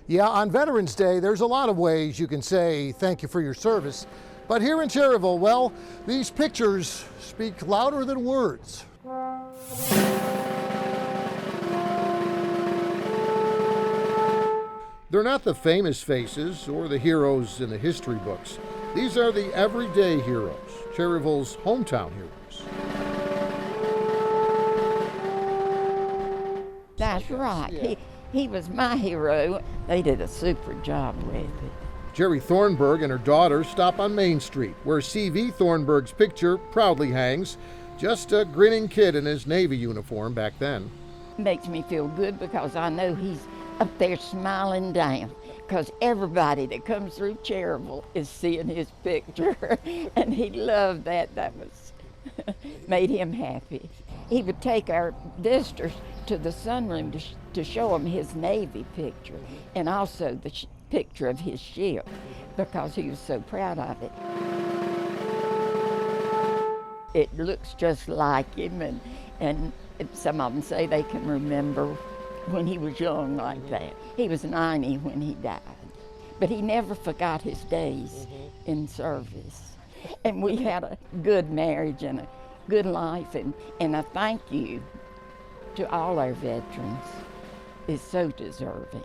Yeah, on Veterans Day, there's a lot of ways you can say thank you for your service. But here in Cherryville, well, these pictures speak louder than words. They're not the famous faces or the heroes in the history books. These are the everyday heroes, Cherryville's hometown heroes. That's right. Yeah. He was my hero. They did a super job with it. Jerry Thornburg and her daughter stop on Main Street, where C.V. Thornburg's picture proudly hangs, just a grinning kid in his Navy uniform back then. Makes me feel good because I know he's up there smiling down, because everybody that comes through Cherryville is seeing his picture, and he loved that. That was made him happy. He would take our visitors to the sunroom to show them his Navy picture, and also the picture of his ship, because he was so proud of it. It looks just like him, and some of them say they can remember when he was young like that. He was 90 when he died, but he never forgot his days in service. And we had a good marriage and a good life, and a thank you to all our veterans is so deserving.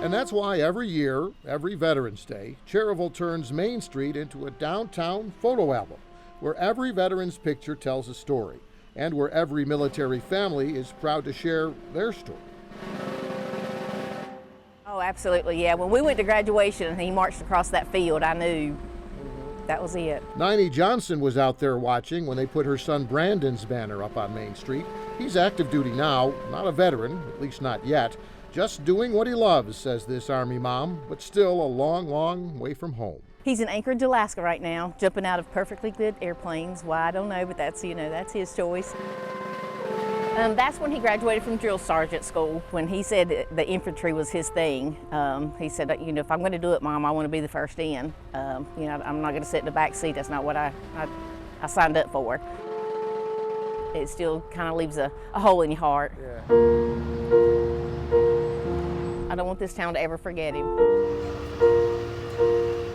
And that's why every year, every Veterans Day, Cherryville turns Main Street into a downtown photo album, where every veteran's picture tells a story, and where every military family is proud to share their story. Oh, absolutely, yeah. When we went to graduation and he marched across that field, I knew that was it. Niney Johnson was out there watching when they put her son Brandon's banner up on Main Street. He's active duty now, not a veteran, at least not yet. Just doing what he loves, says this Army mom, but still a long, long way from home. He's in Anchorage, Alaska right now, jumping out of perfectly good airplanes. Why, I don't know, but that's, that's his choice. That's when he graduated from drill sergeant school, when he said the infantry was his thing. He said, if I'm going to do it, Mom, I want to be the first in. I'm not going to sit in the back seat. That's not what I signed up for. It still kind of leaves a hole in your heart. Yeah. I don't want this town to ever forget him.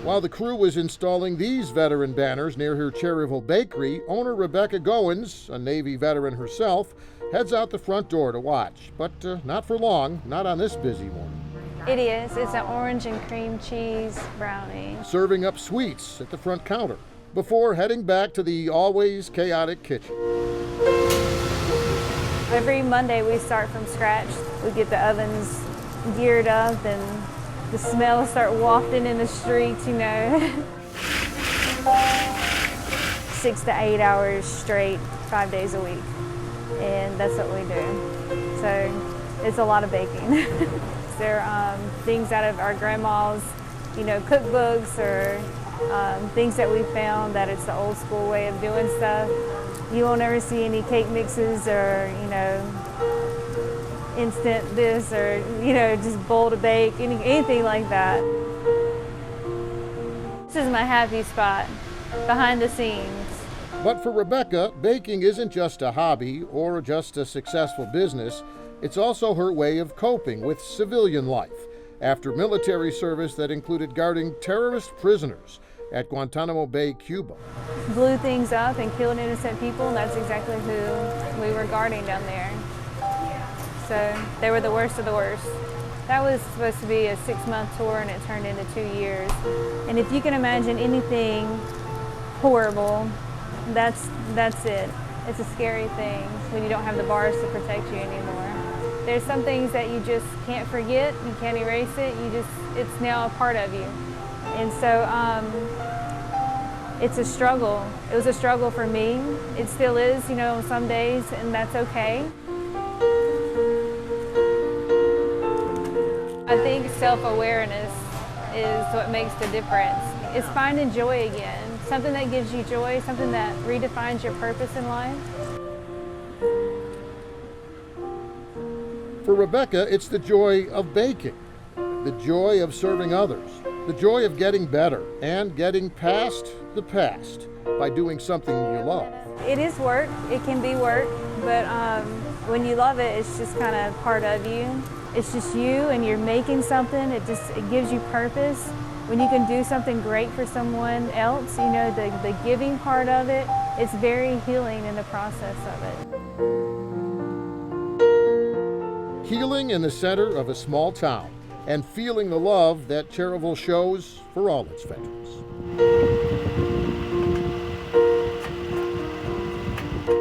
While the crew was installing these veteran banners near her Cherryville bakery, owner Rebecca Goins, a Navy veteran herself, heads out the front door to watch. But not for long, not on this busy morning. It is. It's an orange and cream cheese brownie. Serving up sweets at the front counter before heading back to the always chaotic kitchen. Every Monday we start from scratch. We get the ovens geared up and the smells start wafting in the streets, 6 to 8 hours straight, 5 days a week. And that's what we do. So it's a lot of baking. There are things out of our grandma's, cookbooks or things that we found that it's the old school way of doing stuff. You won't ever see any cake mixes or, instant this or, just bowl to bake, anything like that. This is my happy spot, behind the scenes. But for Rebecca, baking isn't just a hobby or just a successful business. It's also her way of coping with civilian life after military service that included guarding terrorist prisoners at Guantanamo Bay, Cuba. Blew things up and killed innocent people, and that's exactly who we were guarding down there. So they were the worst of the worst. That was supposed to be a 6-month tour, and it turned into 2 years. And if you can imagine anything horrible, that's it. It's a scary thing when you don't have the bars to protect you anymore. There's some things that you just can't forget, you can't erase it, it's now a part of you. And so it's a struggle. It was a struggle for me. It still is, some days, and that's okay. I think self-awareness is what makes the difference. It's finding joy again, something that gives you joy, something that redefines your purpose in life. For Rebecca, it's the joy of baking, the joy of serving others, the joy of getting better and getting past the past by doing something you love. It is work, it can be work, but when you love it, it's just kind of part of you. it's just you and you're making something. It gives you purpose. When you can do something great for someone else, you know, the giving part of it, it's very healing in the process of it. Healing in the center of a small town and feeling the love that Cherryville shows for all its veterans.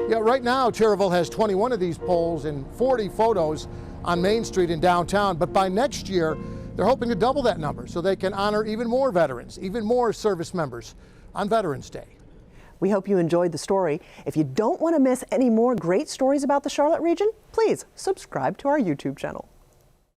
Yeah, right now Cherryville has 21 of these poles and 40 photos on Main Street in downtown, but by next year they're hoping to double that number so they can honor even more veterans, even more service members on Veterans Day. We hope you enjoyed the story. If you don't want to miss any more great stories about the Charlotte region, please subscribe to our YouTube channel.